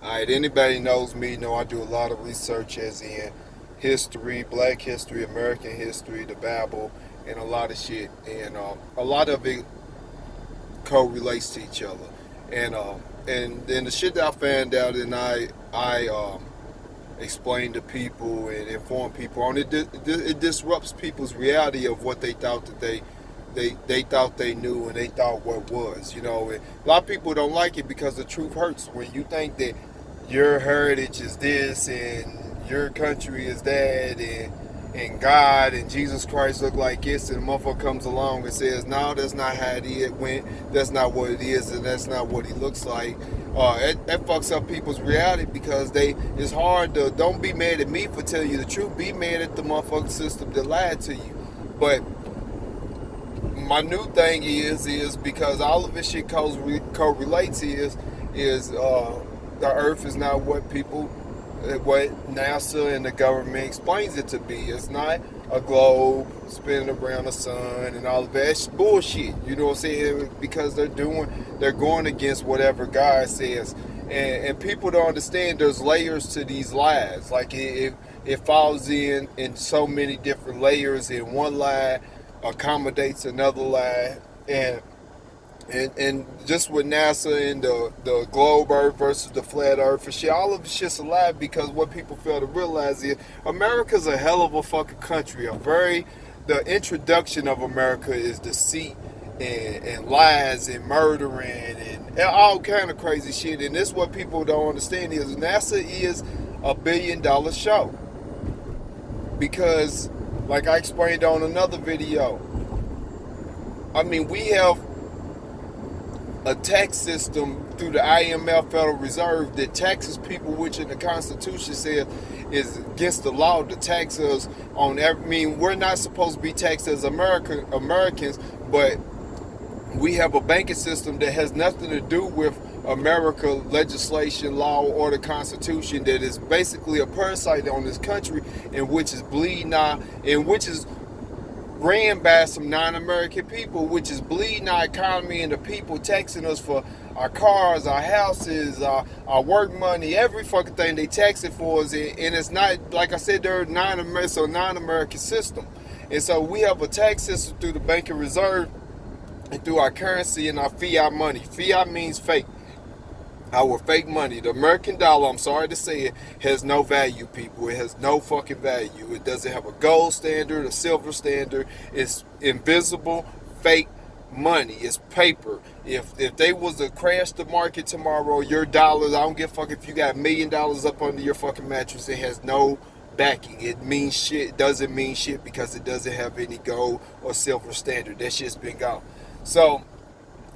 Alright, anybody knows me know I do a lot of research as in history, black history, American history, the Bible, and a lot of shit. And a lot of it correlates to each other. And then the shit that I found out and I explain to people and inform people on it, it disrupts people's reality of what they thought that they thought they knew and they thought what was. And a lot of people don't like it because the truth hurts when you think that your heritage is this and your country is that and God and Jesus Christ look like this, and a motherfucker comes along and says, no, that's not how it went, that's not what it is, and that's not what he looks like. That fucks up people's reality because it's hard to, don't be mad at me for telling you the truth, be mad at the motherfucking system that lied to you. But my new thing is because all of this shit correlates the earth is not what NASA and the government explains it to be. It's not a globe spinning around the sun and all of that. It's bullshit. You know what I'm saying? Because they're going against whatever God says. And people don't understand there's layers to these lies. Like it falls in so many different layers, and one lie accommodates another lie. And just with NASA and the globe Earth versus the flat Earth and shit, all of the shit's a lie because what people fail to realize is America's a hell of a fucking country. The introduction of America is deceit and lies and murdering and all kind of crazy shit. And this what people don't understand is NASA is $1 billion show because, like I explained on another video, I mean we have a tax system through the IMF Federal Reserve that taxes people, which in the Constitution says is against the law to tax us on every. I mean, we're not supposed to be taxed as Americans, but we have a banking system that has nothing to do with America legislation, law, or the Constitution, that is basically a parasite on this country, and which is bleeding out, and which is ran by some non-American people, which is bleeding our economy and the people taxing us for our cars, our houses, our work money, every fucking thing they tax it for us. And it's not, like I said, they're non-American system. And so we have a tax system through the banking reserve and through our currency and our fiat money. Fiat means fake. Our fake money, the American dollar, I'm sorry to say it, has no value, people. It has no fucking value. It doesn't have a gold standard, a silver standard. It's invisible, fake money. It's paper. If they was to crash the market tomorrow, your dollars, I don't give a fuck if you got $1 million up under your fucking mattress, it has no backing. It means shit. It doesn't mean shit because it doesn't have any gold or silver standard. That shit's been gone. So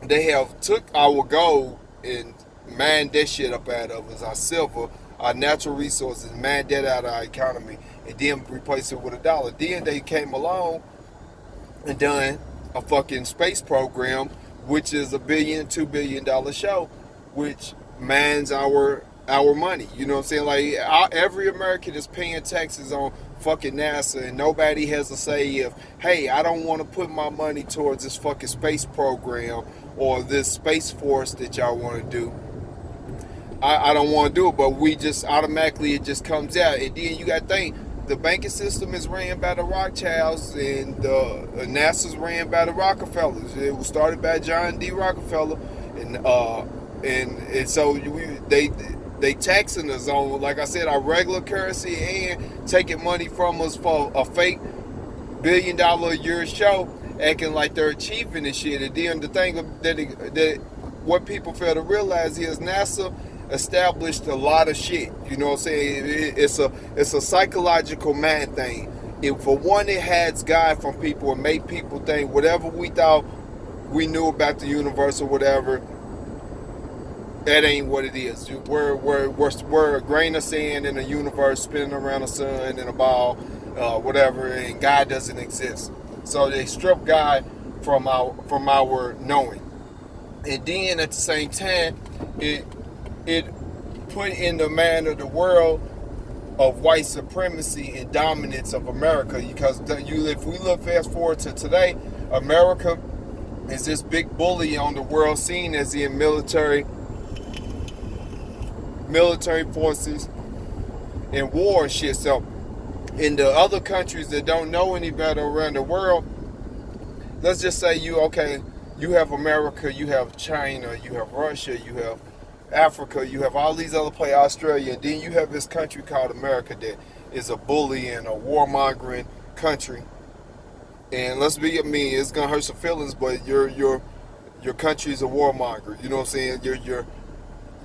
they have took our gold and mined that shit up out of us, our silver, our natural resources, mined that out of our economy, and then replace it with a dollar. Then they came along and done a fucking space program, which is $1 billion, $2 billion show, which mines our money. You know what I'm saying? Like every American is paying taxes on fucking NASA, and nobody has a say if, hey, I don't want to put my money towards this fucking space program or this space force that y'all want to do. I don't want to do it, but we just automatically, it just comes out. And then you got to think, the banking system is ran by the Rothschilds, and NASA's ran by the Rockefellers. It was started by John D. Rockefeller, and so they taxing us on, like I said, our regular currency and taking money from us for a fake $1 billion a year show, acting like they're achieving this shit. And then the thing that what people fail to realize is NASA established a lot of shit. You know what I'm saying? It's a psychological mind thing. For one, it hides God from people and make people think whatever we thought we knew about the universe or whatever, that ain't what it is. We're a grain of sand in the universe spinning around the sun in a ball, whatever, and God doesn't exist. So they strip God from our knowing. And then at the same time, it put in the mind of the world of white supremacy and dominance of America. Because if we look fast forward to today, America is this big bully on the world scene as in military military forces in war and shit. So in the other countries that don't know any better around the world, let's just say you have America, you have China, you have Russia, you have Africa, you have all these other places, Australia, and then you have this country called America that is a bully and a warmongering country. And let's be, it's gonna hurt some feelings, but your country is a warmonger. You know what I'm saying?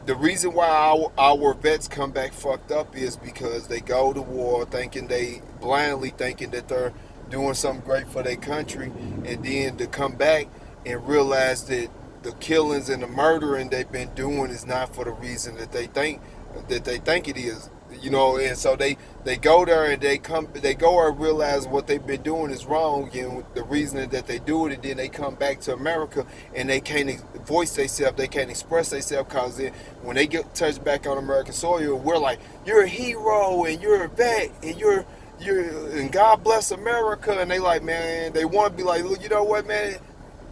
The reason why our vets come back fucked up is because they go to war blindly thinking that they're doing something great for their country, and then to come back and realize that the killings and the murdering they've been doing is not for the reason that they think it is. You know, and so they go there and they go and realize what they've been doing is wrong, and the reason that they do it, and then they come back to America and they can't voice themselves, they can't express themselves, because then when they get touched back on American soil, we're like, you're a hero and you're a vet and you're and God bless America, and they like, man, they want to be like, look, you know what, man,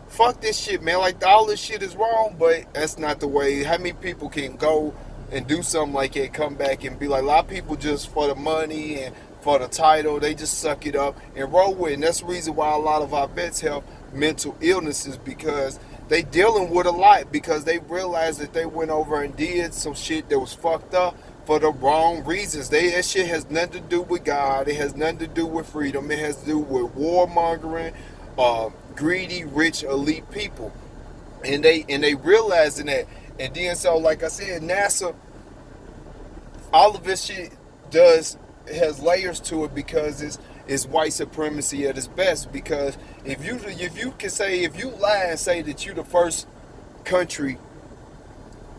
fuck this shit, man, like all this shit is wrong, but that's not the way. How many people can go and do something like that, come back and be like, a lot of people just for the money and for the title, they just suck it up and roll with it. And that's the reason why a lot of our vets have mental illnesses, because they dealing with a lot, because they realized that they went over and did some shit that was fucked up for the wrong reasons. That shit has nothing to do with God. It has nothing to do with freedom. It has to do with warmongering, greedy, rich, elite people. And they realizing that. And then, so like I said, NASA, all of this shit has layers to it, because it's white supremacy at its best. Because if you lie and say that you're the first country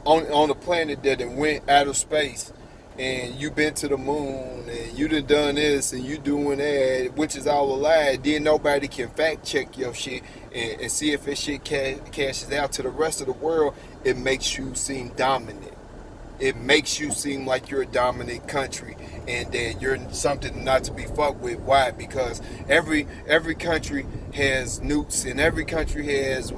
on the planet that went out of space, and you've been to the moon, and you done this, and you doing that, which is all a lie, then nobody can fact check your shit and see if this shit cashes out to the rest of the world. It makes you seem dominant. It makes you seem like you're a dominant country, and that you're something not to be fucked with. Why? Because every country has nukes, and every country has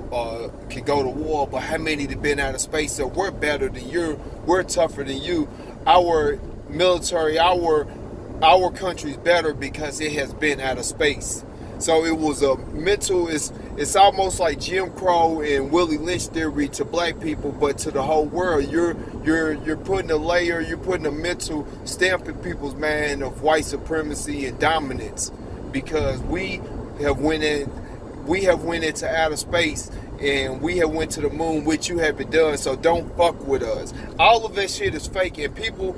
can go to war. But how many have been out of space? So we're better than you. We're tougher than you. Our military, our country's better because it has been out of space. So it was a mental. It's almost like Jim Crow and Willie Lynch theory to black people, but to the whole world. You're putting a layer. You're putting a mental stamp in people's mind of white supremacy and dominance, because we have went into outer space, and we have went to the moon, which you haven't done. So don't fuck with us. All of that shit is fake, and people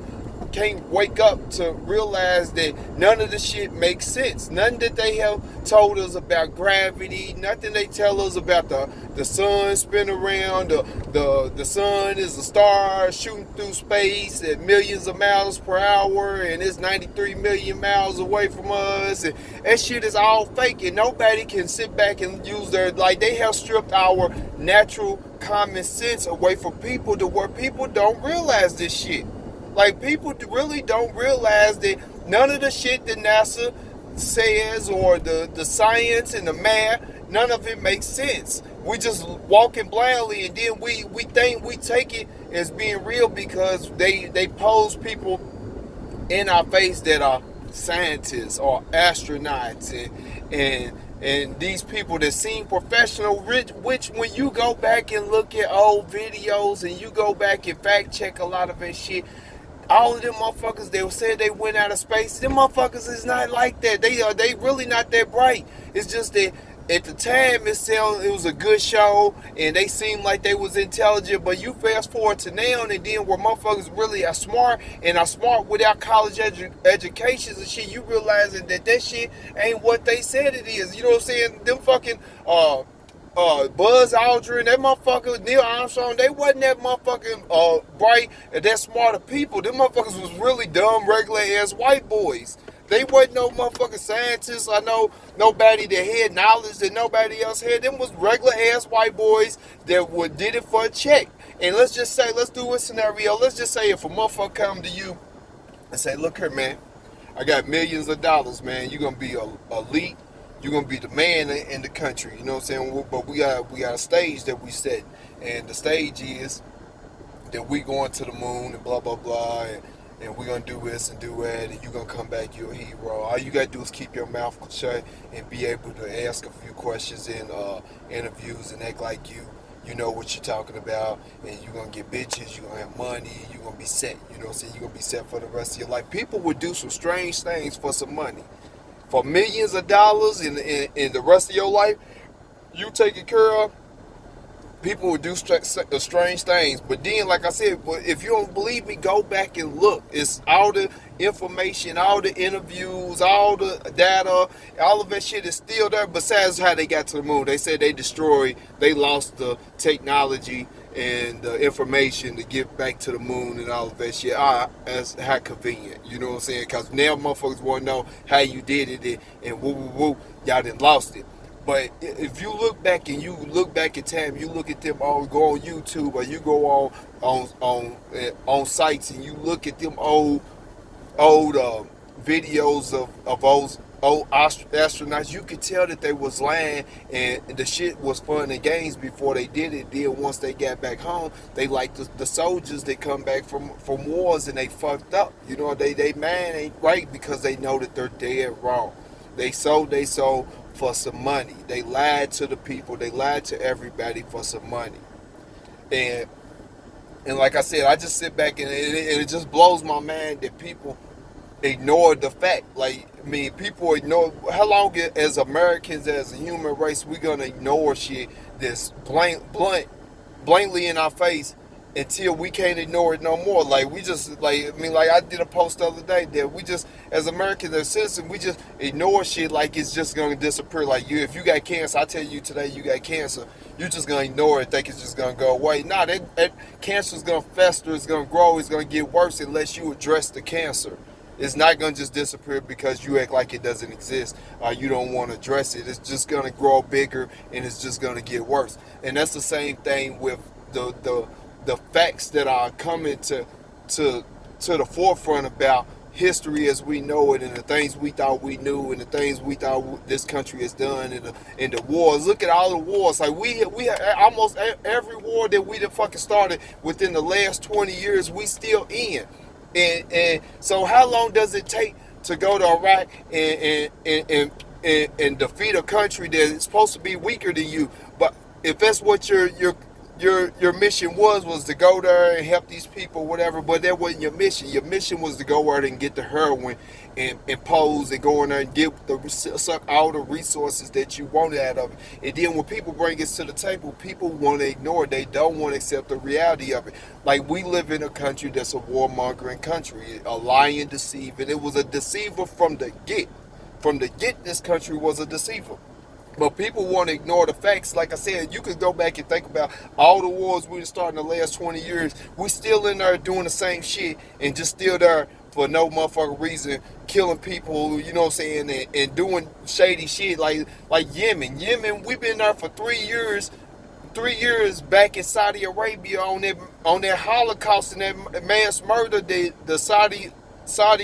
can't wake up to realize that none of the shit makes sense. Nothing that they have told us about gravity, nothing they tell us about the sun spin around, the sun is a star shooting through space at millions of miles per hour, and it's 93 million miles away from us, and that shit is all fake, and nobody can sit back and use they have stripped our natural common sense away from people, to where people don't realize this shit. Like, people really don't realize that none of the shit that NASA says, or the science and the math, none of it makes sense. We just walking blindly, and then we think we take it as being real, because they pose people in our face that are scientists or astronauts and these people that seem professional, which when you go back and look at old videos and you go back and fact check a lot of that shit, all of them motherfuckers, they said they went out of space. Them motherfuckers is not like that. They really not that bright. It's just that at the time it was a good show, and they seemed like they was intelligent. But you fast forward to now, and then where motherfuckers really are smart, and are smart without college educations and shit, you realizing that shit ain't what they said it is. You know what I'm saying? Them fucking Buzz Aldrin, that motherfucker, Neil Armstrong, they wasn't that motherfucking bright and that smart of people. Them motherfuckers was really dumb, regular ass white boys. They wasn't no motherfucking scientists. I know nobody that had knowledge that nobody else had. Them was regular ass white boys that did it for a check. And let's just say, let's do a scenario. Let's just say if a motherfucker come to you and say, look here, man, I got millions of dollars, man. You're gonna be elite. You're gonna be the man in the country, you know what I'm saying? But we got a stage that we set, and the stage is that we going to the moon and blah blah blah, and we're gonna do this and do that, and you're gonna come back, you're a hero. All you gotta do is keep your mouth shut and be able to ask a few questions in interviews and act like you know what you're talking about, and you're gonna get bitches, you're gonna have money, you're gonna be set, you know what I'm saying? You're gonna be set for the rest of your life. People would do some strange things for some money. For millions of dollars in the rest of your life, you taken care of, people would do strange things. But then, like I said, if you don't believe me, go back and look. It's all the information, all the interviews, all the data, all of that shit is still there. Besides how they got to the moon, they said they lost the technology and the information to get back to the moon and all of that shit. That's how convenient, you know what I'm saying? Because now motherfuckers want to know how you did it, and woo woo woo, y'all done lost it. But if you look back and you look back in time, you look at them all, go on YouTube or you go on sites and you look at them old videos of those old astronauts, you could tell that they was lying and the shit was fun and games before they did it. Then once they got back home, they like the soldiers that come back from wars and they fucked up. You know, they man ain't right because they know that they're dead wrong. They sold for some money. They lied to the people. They lied to everybody for some money. And like I said, I just sit back and it just blows my mind that people ignore the fact. Like, I mean, people ignore. How long as Americans, as a human race, we gonna ignore shit that's blatantly in our face until we can't ignore it no more? Like, we just, like, I mean, like I did a post the other day that we just, as Americans, as citizens, we just ignore shit like it's just gonna disappear. Like, if you got cancer, I tell you today you got cancer, you're just gonna ignore it, think it's just gonna go away. Nah, that cancer's gonna fester, it's gonna grow, it's gonna get worse unless you address the cancer. It's not going to just disappear because you act like it doesn't exist or you don't want to address it. It's just going to grow bigger and it's just going to get worse. And that's the same thing with the facts that are coming to the forefront about history as we know it, and the things we thought we knew, and the things we thought this country has done, and the wars. Look at all the wars. Like, we almost every war that we done fucking started within the last 20 years, we still in. And so how long does it take to go to Iraq and defeat a country that is supposed to be weaker than you? But if that's what your mission was to go there and help these people, whatever, but that wasn't your mission. Your mission was to go out and get the heroin and pose and go in there and get suck all the resources that you wanted out of it. And then when people bring it to the table, people want to ignore it. They don't want to accept the reality of it. Like, we live in a country that's a warmongering country, a lying, deceiving. It was a deceiver from the get. From the get, this country was a deceiver. But people want to ignore the facts. Like I said, you could go back and think about all the wars we started in the last 20 years. We still in there doing the same shit and just still there for no motherfucking reason, killing people, you know what I'm saying, and doing shady shit like Yemen. Yemen, we've been there for 3 years. 3 years back in Saudi Arabia on that Holocaust and that mass murder that the Saudi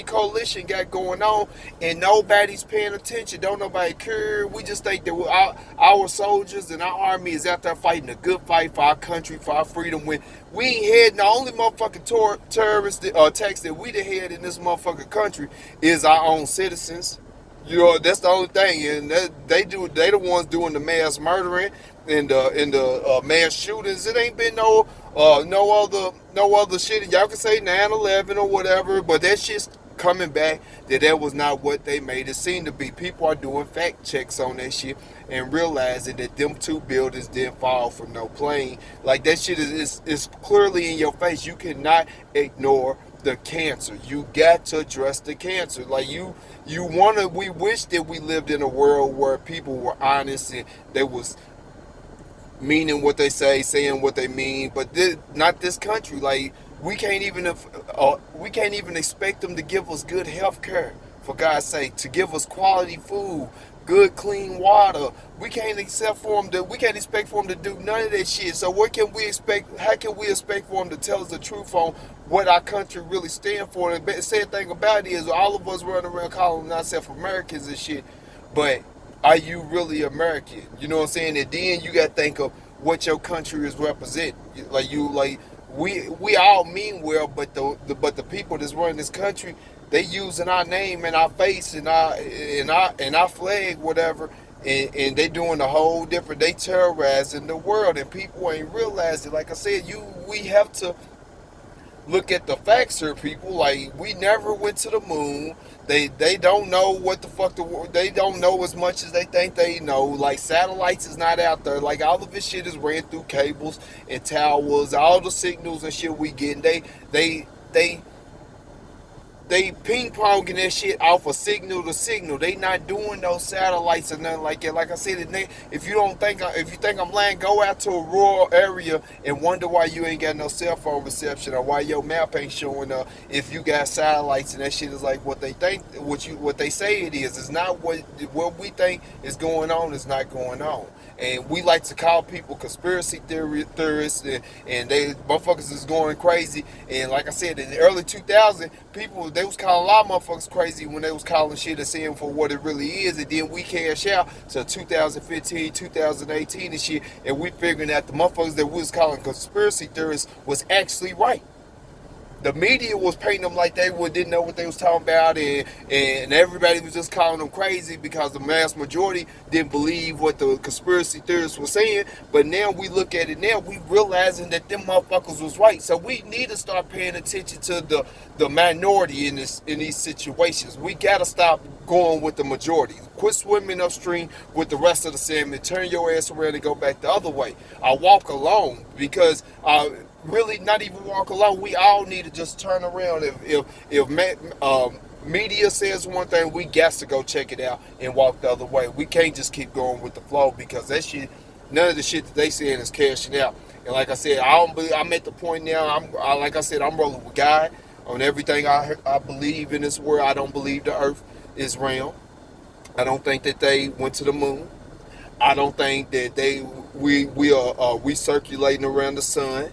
coalition got going on, and nobody's paying attention. Don't nobody care. We just think that our soldiers and our army is out there fighting a good fight for our country, for our freedom. When we ain't had, the only motherfucking terrorist attacks that we done had in this motherfucking country is our own citizens. You know, that's the only thing, and they the ones doing the mass murdering and the mass shootings. It ain't been no other shit. Y'all can say 9/11 or whatever, but that shit's coming back. That was not what they made it seem to be. People are doing fact checks on that shit and realizing that them two buildings didn't fall from no plane. Like, that shit is clearly in your face. You cannot ignore the cancer. You got to address the cancer. Like, we wish that we lived in a world where people were honest and they was meaning what they say, saying what they mean, but not this country. Like, we can't even expect them to give us good health care, for God's sake, to give us quality food, good clean water. We can't expect for them to do none of that shit. So what can we expect? How can we expect for them to tell us the truth on what our country really stands for? And the sad thing about it is, all of us running around calling ourselves Americans and shit, but are you really American? You know what I'm saying? And then you got to think of what your country is representing. Like, we all mean well, but the people that's running this country, they using our name and our face and our flag, whatever, and they doing a whole different. They terrorizing the world, and people ain't realizing. Like I said, we have to look at the facts here, people. Like, we never went to the moon. They don't know what the fuck they don't know as much as they think they know. Like, satellites is not out there. Like, all of this shit is ran through cables and towers. All the signals and shit we getting, they ping ponging that shit off of signal to signal. They not doing those satellites or nothing like that. Like I said, if you think I'm lying, go out to a rural area and wonder why you ain't got no cell phone reception or why your map ain't showing up. If you got satellites and that shit is like what they think, what they say it is. It's not what we think is going on. Is not going on. And we like to call people conspiracy theorists, and they motherfuckers is going crazy. And like I said, in the early 2000s, people, they was calling a lot of motherfuckers crazy when they was calling shit and saying for what it really is. And then we cash out to 2015, 2018 and shit, and we figuring out the motherfuckers that we was calling conspiracy theorists was actually right. The media was painting them like they didn't know what they was talking about, and everybody was just calling them crazy because the mass majority didn't believe what the conspiracy theorists were saying. But now we look at it now, we realizing that them motherfuckers was right. So we need to start paying attention to the minority in these situations. We gotta stop going with the majority. Quit swimming upstream with the rest of the salmon. Turn your ass around and go back the other way. I walk alone because really not even walk alone. We all need to just turn around. If media says one thing, we got to go check it out and walk the other way. We can't just keep going with the flow because that shit, none of the shit that they saying is cashing out. And like I said, I'm at the point now. Like I said, I'm rolling with God on everything I believe in this world. I don't believe the earth is round. I don't think that they went to the moon. I don't think that we are circulating around the sun.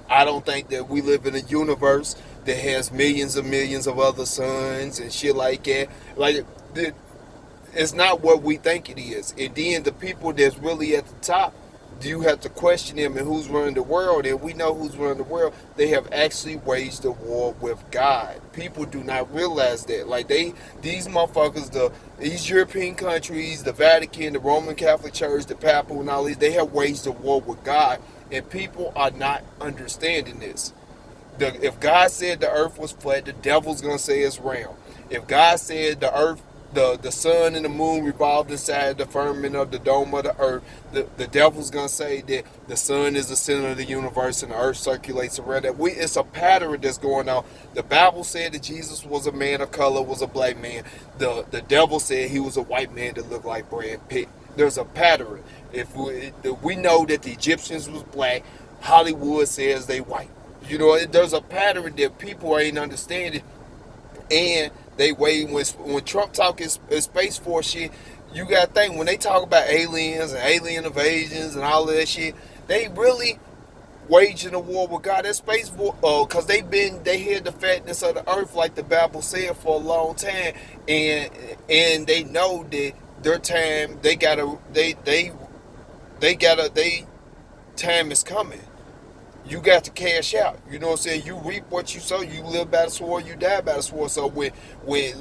I don't think that we live in a universe that has millions and millions of other suns and shit like that. Like, it's not what we think it is. And then the people that's really at the top, you have to question them and who's running the world. And we know who's running the world. They have actually waged a war with God. People do not realize that. Like, these motherfuckers, these European countries, the Vatican, the Roman Catholic Church, the Papal, and all these, they have waged a war with God. And people are not understanding this. If God said the earth was flat, the devil's going to say it's round. If God said the earth, the sun and the moon revolved inside the firmament of the dome of the earth, the devil's going to say that the sun is the center of the universe and the earth circulates around it. It's a pattern that's going on. The Bible said that Jesus was a man of color, was a black man. The devil said he was a white man that looked like Brad Pitt. There's a pattern. If we know that the Egyptians was black, Hollywood says they white. You know, there's a pattern that people ain't understanding. And they wait when Trump talking Space Force shit, you got to think when they talk about aliens and alien invasions and all of that shit, they really waging a war with God. That Space Force, because they had the fatness of the earth, like the Bible said, for a long time, and they know that their time they time is coming. You got to cash out. You know what I'm saying? You reap what you sow. You live by the sword, you die by the sword. So when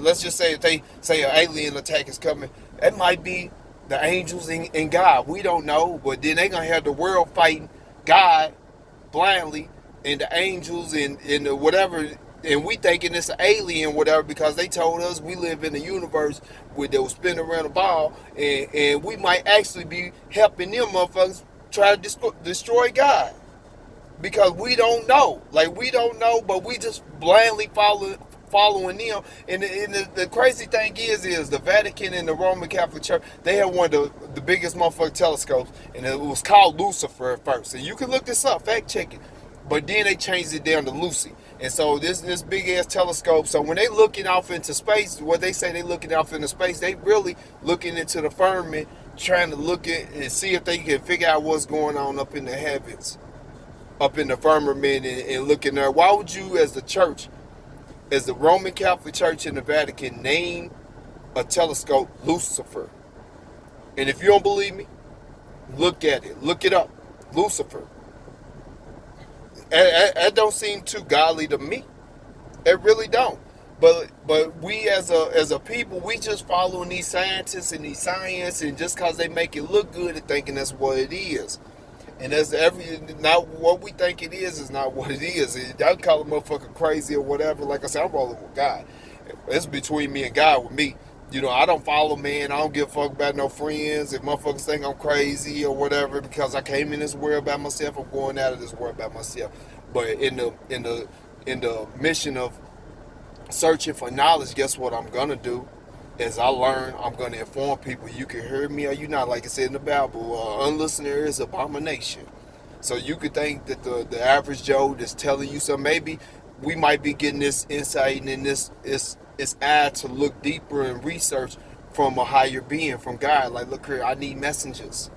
let's just say if they say an alien attack is coming, that might be the angels and God. We don't know, but then they gonna have the world fighting God blindly and the angels and the whatever. And we thinking it's an alien, whatever, because they told us we live in a universe where they will spin around a ball, and we might actually be helping them motherfuckers try to destroy God. Because we don't know. Like, we don't know, but we just blindly following them. And the crazy thing is the Vatican and the Roman Catholic Church, they had one of the biggest motherfucking telescopes, and it was called Lucifer at first. And you can look this up, fact check it. But then they changed it down to Lucy. And so this big ass telescope, so when they looking off into space, what they say they looking off into space, they really looking into the firmament, trying to look at and see if they can figure out what's going on up in the heavens, up in the firmament, and looking there. Why would you, as the church, as the Roman Catholic Church and the Vatican, name a telescope Lucifer? And if you don't believe me, look at it. Look it up. Lucifer. That don't seem too godly to me. It really don't. But we as a people, we just following these scientists and these science, and just cause they make it look good and thinking that's what it is. And that's not what we think it is not what it is. Y'all call a motherfucker crazy or whatever. Like I said, I'm rolling with God. It's between me and God with me. I don't follow man. I don't give a fuck about no friends. If motherfuckers think I'm crazy or whatever because I came in this world by myself, I'm going out of this world by myself. But in the mission of searching for knowledge, guess what I'm gonna do? As I learn, I'm gonna inform people. You can hear me or you not. Like it said in the Bible, unlistener is abomination. So you could think that the average Joe that's telling you something, maybe we might be getting this insight and this eye to look deeper and research from a higher being, from God. Like, look here, I need messengers.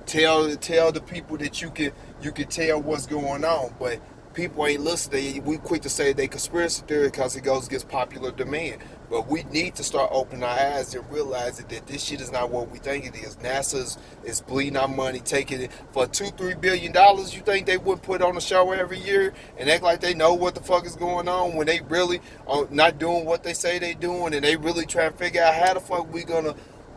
Tell the people that you can tell what's going on, but people ain't listening. We quick to say they conspiracy theory because it goes against popular demand. But we need to start opening our eyes and realizing that this shit is not what we think it is. NASA is bleeding our money, taking it for $2-3 billion. You think they would put on a show every year and act like they know what the fuck is going on when they really are not doing what they say they doing, and they really trying to figure out how the fuck we're gonna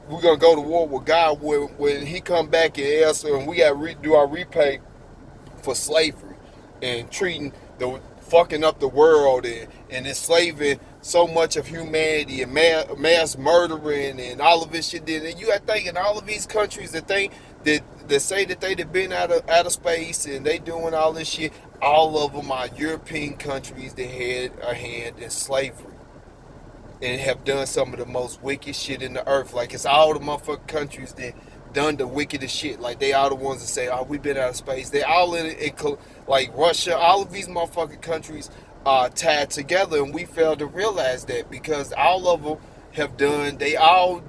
go to war with God when He come back and ask, and we got to do our repay for slavery and fucking up the world and enslaving so much of humanity and mass murdering and all of this shit. And you got to think in all of these countries that say that they've been out of space and they doing all this shit, all of them are European countries that had a hand in slavery and have done some of the most wicked shit in the earth. Like, it's all the motherfucking countries that done the wickedest shit. Like, they all the ones that say, oh, we been out of space. They all in it, like Russia, all of these motherfucking countries are tied together, and we fail to realize that because all of them have done, they all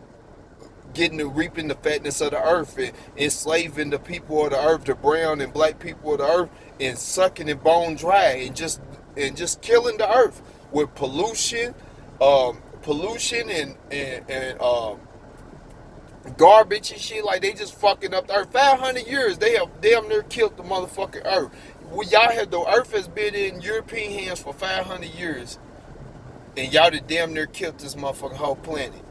reaping the fatness of the earth and enslaving the people of the earth, the brown and black people of the earth, and sucking it bone dry and just killing the earth with pollution and garbage and shit. Like, they just fucking up the earth. 500 years they have damn near killed the motherfucking earth. The earth has been in European hands for 500 years, and y'all done damn near killed this motherfucking whole planet.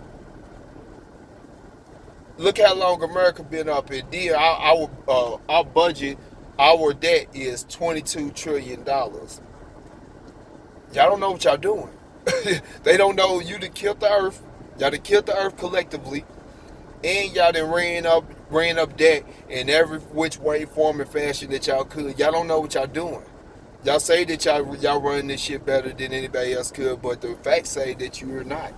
Look how long America been up in. Our budget, our debt is $22 trillion. Y'all don't know what y'all doing. They don't know you done killed the earth. Y'all done killed the earth collectively. And y'all done ran up debt in every which way, form, and fashion that y'all could. Y'all don't know what y'all doing. Y'all say that y'all running this shit better than anybody else could, but the facts say that you are not.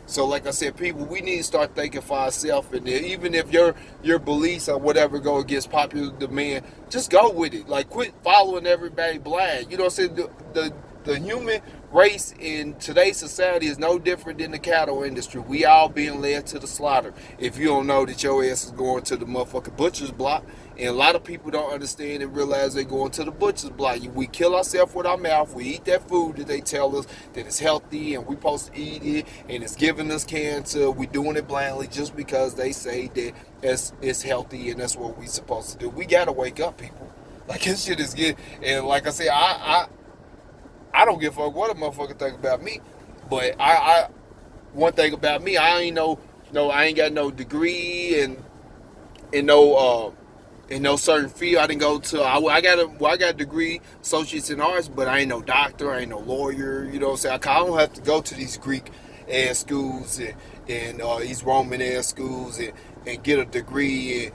So like I said, people, we need to start thinking for ourselves. And even if your beliefs or whatever go against popular demand, just go with it. Like, quit following everybody blind. You know what I'm saying? The human race in today's society is no different than the cattle industry. We all being led to the slaughter. If you don't know that your ass is going to the motherfucking butcher's block, and a lot of people don't understand and realize they're going to the butcher's block. We kill ourselves with our mouth. We eat that food that they tell us that it's healthy and we supposed to eat it, and it's giving us cancer. We doing it blindly just because they say that it's healthy and that's what we supposed to do. We gotta wake up, people. Like, this shit is good. And like I said, I don't give a fuck what a motherfucker think about me, but one thing about me, I ain't got no degree and in no certain field. I didn't go to. I got a degree, associates in arts, but I ain't no doctor. I ain't no lawyer. You know what I'm saying? I don't have to go to these Greek ass schools and these Roman ass schools and get a degree and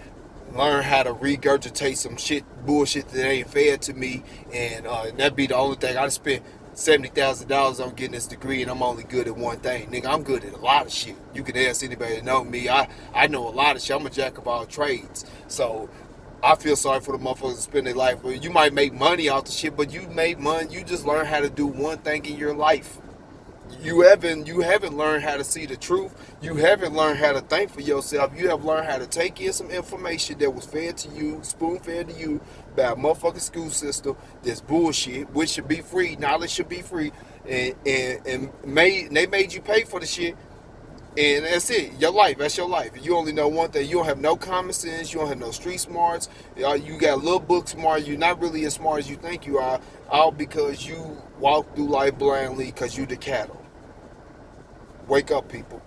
learn how to regurgitate some bullshit that ain't fair to me, and that'd be the only thing. I spent $70,000 on getting this degree, and I'm only good at one thing. Nigga, I'm good at a lot of shit. You can ask anybody that know me. I know a lot of shit. I'm a jack of all trades. So I feel sorry for the motherfuckers that spend their life. You might make money off the shit, but you make money. You just learn how to do one thing in your life. You haven't learned how to see the truth. You haven't learned how to think for yourself. You have learned how to take in some information that was fed to you, spoon-fed to you by a motherfucking school system that's bullshit, which should be free. Knowledge should be free. And they made you pay for the shit. And that's it. Your life. That's your life. You only know one thing. You don't have no common sense. You don't have no street smarts. You got a little book smart. You're not really as smart as you think you are. All because you walk through life blindly because you the cattle. Wake up, people.